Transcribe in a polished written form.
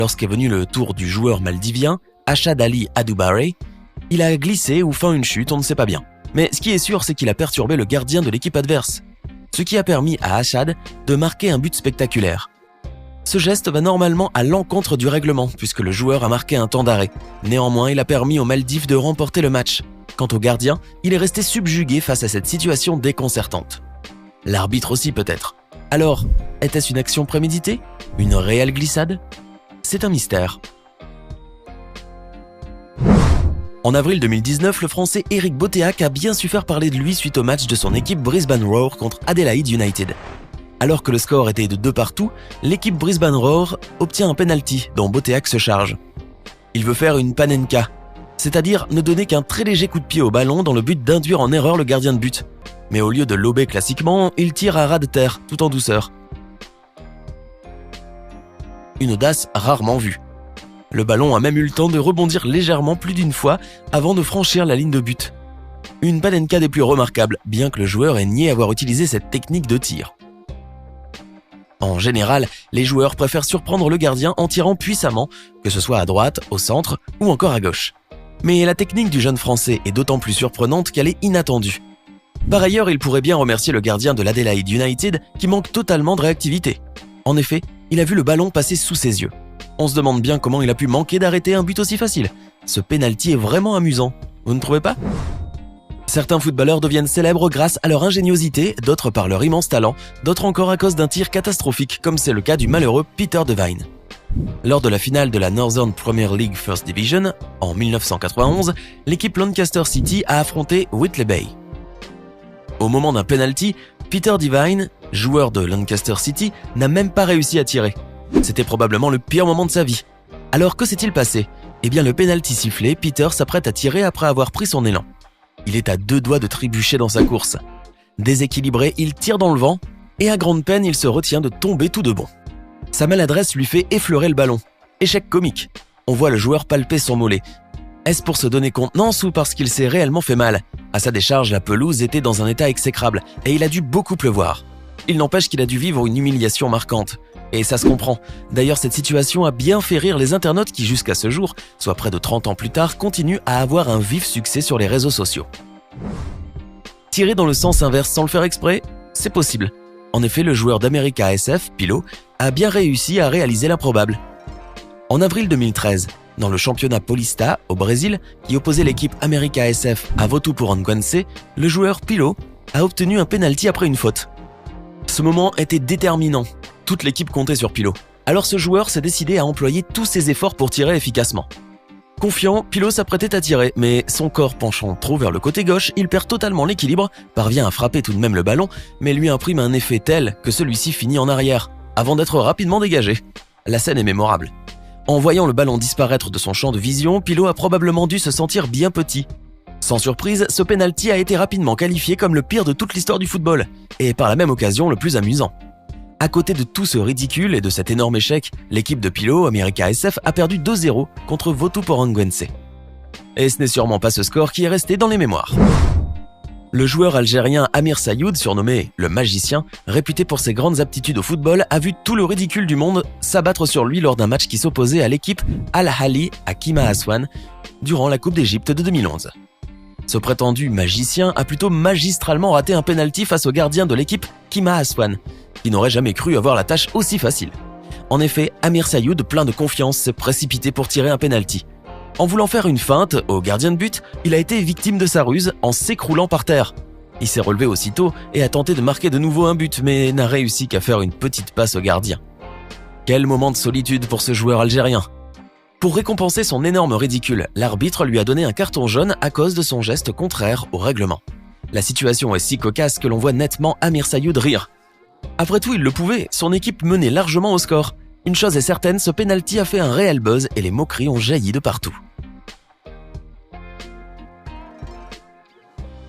Lorsqu'est venu le tour du joueur maldivien, Ashad Ali Adoubare, il a glissé ou fait une chute, on ne sait pas bien. Mais ce qui est sûr, c'est qu'il a perturbé le gardien de l'équipe adverse, ce qui a permis à Ashad de marquer un but spectaculaire. Ce geste va normalement à l'encontre du règlement, puisque le joueur a marqué un temps d'arrêt. Néanmoins, il a permis aux Maldives de remporter le match. Quant au gardien, il est resté subjugué face à cette situation déconcertante. L'arbitre aussi peut-être. Alors, était-ce une action préméditée? Une réelle glissade? C'est un mystère. En avril 2019, le Français Éric Botéac a bien su faire parler de lui suite au match de son équipe Brisbane Roar contre Adelaide United. Alors que le score était de 2 partout, l'équipe Brisbane Roar obtient un penalty dont Botéac se charge. Il veut faire une panenka, c'est-à-dire ne donner qu'un très léger coup de pied au ballon dans le but d'induire en erreur le gardien de but. Mais au lieu de lober classiquement, il tire à ras de terre, tout en douceur. Une audace rarement vue. Le ballon a même eu le temps de rebondir légèrement plus d'une fois avant de franchir la ligne de but. Une panenka des plus remarquables, bien que le joueur ait nié avoir utilisé cette technique de tir. En général, les joueurs préfèrent surprendre le gardien en tirant puissamment, que ce soit à droite, au centre ou encore à gauche. Mais la technique du jeune Français est d'autant plus surprenante qu'elle est inattendue. Par ailleurs, il pourrait bien remercier le gardien de l'Adelaide United qui manque totalement de réactivité. En effet, il a vu le ballon passer sous ses yeux. On se demande bien comment il a pu manquer d'arrêter un but aussi facile. Ce penalty est vraiment amusant, vous ne trouvez pas? Certains footballeurs deviennent célèbres grâce à leur ingéniosité, d'autres par leur immense talent, d'autres encore à cause d'un tir catastrophique, comme c'est le cas du malheureux Peter Devine. Lors de la finale de la Northern Premier League First Division, en 1991, l'équipe Lancaster City a affronté Whitley Bay. Au moment d'un penalty, Peter Devine, joueur de Lancaster City, n'a même pas réussi à tirer. C'était probablement le pire moment de sa vie. Alors que s'est-il passé? Eh bien le penalty sifflé, Peter s'apprête à tirer après avoir pris son élan. Il est à 2 doigts de trébucher dans sa course. Déséquilibré, il tire dans le vent et à grande peine, il se retient de tomber tout de bon. Sa maladresse lui fait effleurer le ballon. Échec comique. On voit le joueur palper son mollet. Est-ce pour se donner contenance ou parce qu'il s'est réellement fait mal? À sa décharge, la pelouse était dans un état exécrable et il a dû beaucoup pleuvoir. Il n'empêche qu'il a dû vivre une humiliation marquante. Et ça se comprend. D'ailleurs, cette situation a bien fait rire les internautes qui, jusqu'à ce jour, soit près de 30 ans plus tard, continuent à avoir un vif succès sur les réseaux sociaux. Tirer dans le sens inverse sans le faire exprès, c'est possible. En effet, le joueur d'América SF, Pilo, a bien réussi à réaliser l'improbable. En avril 2013, dans le championnat Paulista, au Brésil, qui opposait l'équipe América SF à Votuporangwense, le joueur Pilo a obtenu un penalty après une faute. Ce moment était déterminant. Toute l'équipe comptait sur Pilo. Alors ce joueur s'est décidé à employer tous ses efforts pour tirer efficacement. Confiant, Pilo s'apprêtait à tirer, mais son corps penchant trop vers le côté gauche, il perd totalement l'équilibre, parvient à frapper tout de même le ballon, mais lui imprime un effet tel que celui-ci finit en arrière, avant d'être rapidement dégagé. La scène est mémorable. En voyant le ballon disparaître de son champ de vision, Pilo a probablement dû se sentir bien petit. Sans surprise, ce penalty a été rapidement qualifié comme le pire de toute l'histoire du football, et par la même occasion le plus amusant. À côté de tout ce ridicule et de cet énorme échec, l'équipe de Pilo, América SF, a perdu 2-0 contre Votuporangwense. Et ce n'est sûrement pas ce score qui est resté dans les mémoires. Le joueur algérien Amir Sayoud, surnommé le magicien, réputé pour ses grandes aptitudes au football, a vu tout le ridicule du monde s'abattre sur lui lors d'un match qui s'opposait à l'équipe Al-Ahly à Kima Aswan durant la Coupe d'Égypte de 2011. Ce prétendu magicien a plutôt magistralement raté un penalty face au gardien de l'équipe Kima Aswan, qui n'aurait jamais cru avoir la tâche aussi facile. En effet, Amir Sayoud, plein de confiance, s'est précipité pour tirer un penalty. En voulant faire une feinte au gardien de but, il a été victime de sa ruse en s'écroulant par terre. Il s'est relevé aussitôt et a tenté de marquer de nouveau un but, mais n'a réussi qu'à faire une petite passe au gardien. Quel moment de solitude pour ce joueur algérien! Pour récompenser son énorme ridicule, l'arbitre lui a donné un carton jaune à cause de son geste contraire au règlement. La situation est si cocasse que l'on voit nettement Amir Sayoud rire. Après tout, il le pouvait, son équipe menait largement au score. Une chose est certaine, ce penalty a fait un réel buzz et les moqueries ont jailli de partout.